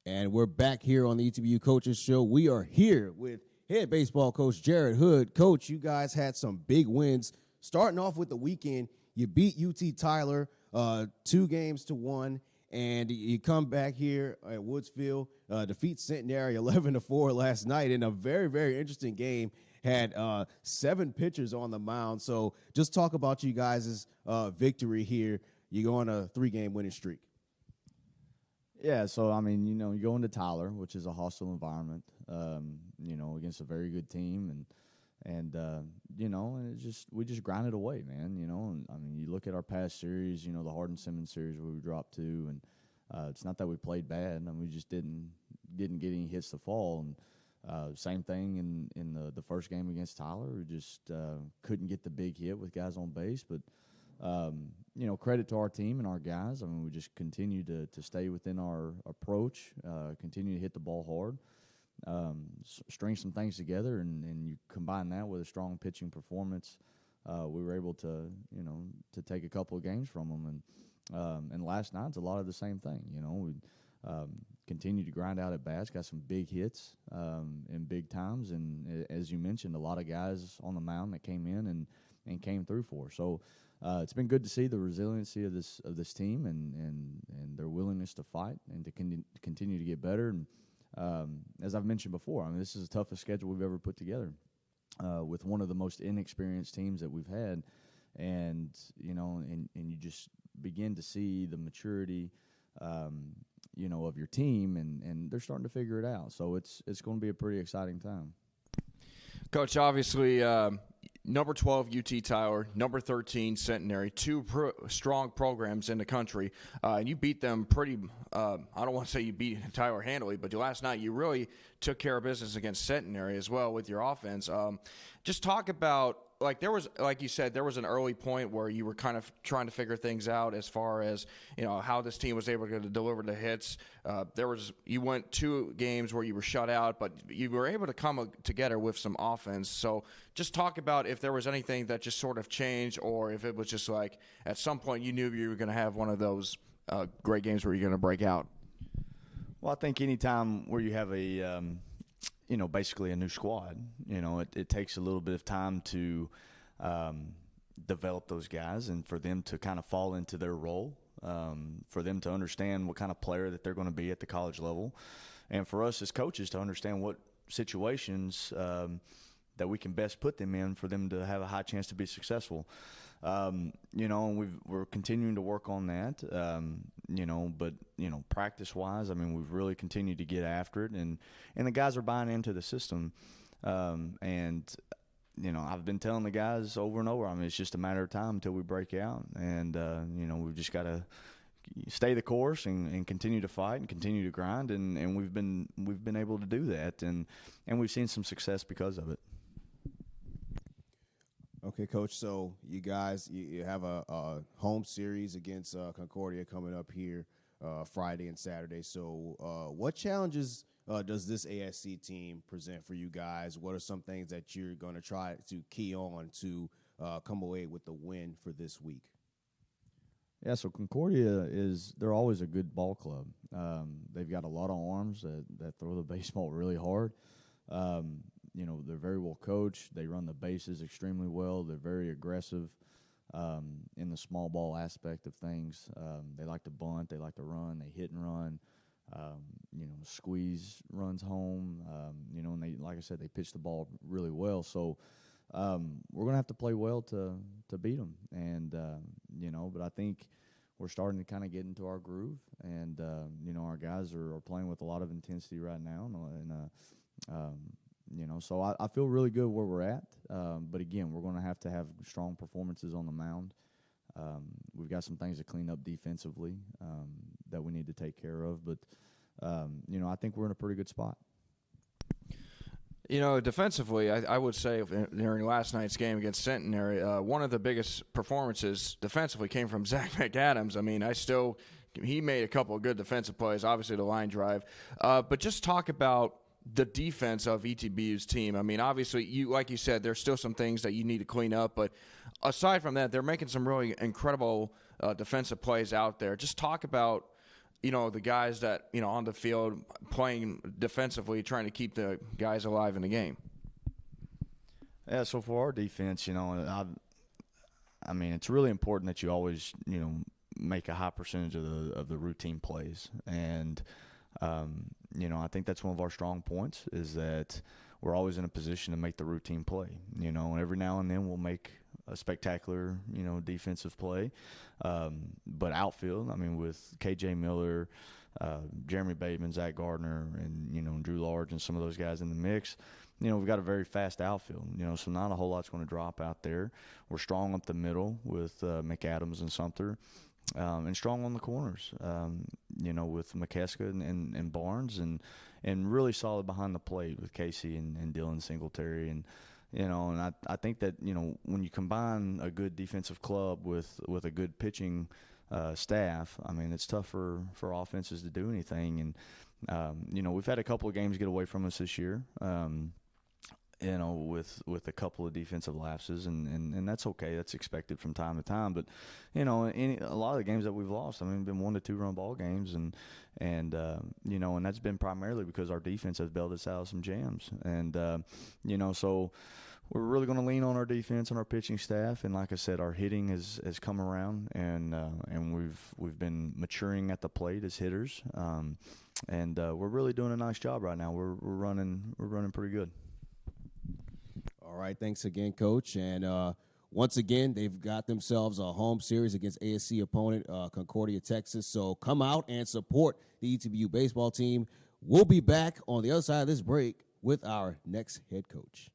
And we're back here on the ETBU Coaches Show. We are here with head baseball coach Jared Hood. Coach, you guys had some big wins. Starting off with the weekend, you beat UT Tyler 2-1, and you come back here at Woodsville, defeat Centenary 11-4 last night in a very, very interesting game. Had 7 pitchers on the mound. So just talk about you guys' victory here. You go on a 3-game winning streak. Yeah, so, I mean, you go into Tyler, which is a hostile environment, against a very good team. And we just grinded away, man, And, I mean, you look at our past series, the Hardin-Simmons series where we dropped 2, and it's not that we played bad. I mean, we just didn't get any hits to fall. And same thing in the first game against Tyler. We just couldn't get the big hit with guys on base, but credit to our team and our guys. I mean, we just continue to stay within our approach, continue to hit the ball hard, string some things together, and you combine that with a strong pitching performance. We were able to take a couple of games from them, and last night's a lot of the same thing. We continue to grind out at bats, got some big hits in big times, and as you mentioned, a lot of guys on the mound that came in and came through for us. So it's been good to see the resiliency of this team and their willingness to fight and to continue to get better. And as I've mentioned before, I mean, this is the toughest schedule we've ever put together with one of the most inexperienced teams that we've had. And you just begin to see the maturity, of your team, and they're starting to figure it out. So it's going to be a pretty exciting time. Coach, obviously, number 12 UT Tyler, number 13 Centenary, 2 strong programs in the country, and you beat them pretty. I don't want to say you beat Tyler handily, but last night you really took care of business against Centenary as well with your offense. Just talk about, there was, like you said, there was an early point where you were kind of trying to figure things out as far as how this team was able to deliver the hits. You went 2 games where you were shut out, but you were able to come together with some offense. So just talk about if there was anything that just sort of changed, or if it was just like at some point you knew you were going to have one of those great games where you're going to break out. Well, I think any time where you have a basically a new squad, it takes a little bit of time to develop those guys and for them to kind of fall into their role, for them to understand what kind of player that they're going to be at the college level, and for us as coaches to understand what situations that we can best put them in for them to have a high chance to be successful. And we're continuing to work on that, but practice-wise, I mean, we've really continued to get after it, and the guys are buying into the system. And I've been telling the guys over and over, I mean, it's just a matter of time until we break out, and we've just got to stay the course and continue to fight and continue to grind, and we've been able to do that, and we've seen some success because of it. Okay, Coach, so you guys, you have a home series against Concordia coming up here Friday and Saturday. So what challenges does this ASC team present for you guys? What are some things that you're going to try to key on to come away with the win for this week? Yeah, so Concordia they're always a good ball club. They've got a lot of arms that throw the baseball really hard. They're very well coached. They run the bases extremely well. They're very aggressive in the small ball aspect of things. They like to bunt. They like to run. They hit and run. Squeeze runs home. And they, like I said, they pitch the ball really well. So we're gonna have to play well to beat them. And but I think we're starting to kind of get into our groove. And our guys are playing with a lot of intensity right now. So I feel really good where we're at. But again, we're going to have strong performances on the mound. We've got some things to clean up defensively that we need to take care of. But, I think we're in a pretty good spot. Defensively, I would say during last night's game against Centenary, one of the biggest performances defensively came from Zach McAdams. I mean, he made a couple of good defensive plays, obviously the line drive. But just talk about the defense of ETBU's team. I mean, obviously, like you said, there's still some things that you need to clean up. But aside from that, they're making some really incredible defensive plays out there. Just talk about the guys that, on the field playing defensively, trying to keep the guys alive in the game? Yeah, so for our defense, I mean, it's really important that you always, make a high percentage of the routine plays. And, I think that's one of our strong points is that we're always in a position to make the routine play. And every now and then we'll make a spectacular, defensive play. But outfield, I mean, with K.J. Miller, Jeremy Bateman, Zach Gardner, and, Drew Large and some of those guys in the mix, we've got a very fast outfield, so not a whole lot's going to drop out there. We're strong up the middle with McAdams and Sumter, and strong on the corners, with McKeska and Barnes, and really solid behind the plate with Casey and Dylan Singletary. And I think that, when you combine a good defensive club with a good pitching staff, I mean, it's tough for offenses to do anything. And, we've had a couple of games get away from us this year, with a couple of defensive lapses, and that's okay. That's expected from time to time. But, a lot of the games that we've lost, I mean, been 1 to 2 run ball games, and that's been primarily because our defense has bailed us out of some jams. And, so we're really going to lean on our defense and our pitching staff. And like I said, our hitting has come around, and we've been maturing at the plate as hitters. And we're really doing a nice job right now. We're running pretty good. All right, thanks again, Coach. And once again, they've got themselves a home series against ASC opponent Concordia, Texas. So come out and support the ETBU baseball team. We'll be back on the other side of this break with our next head coach.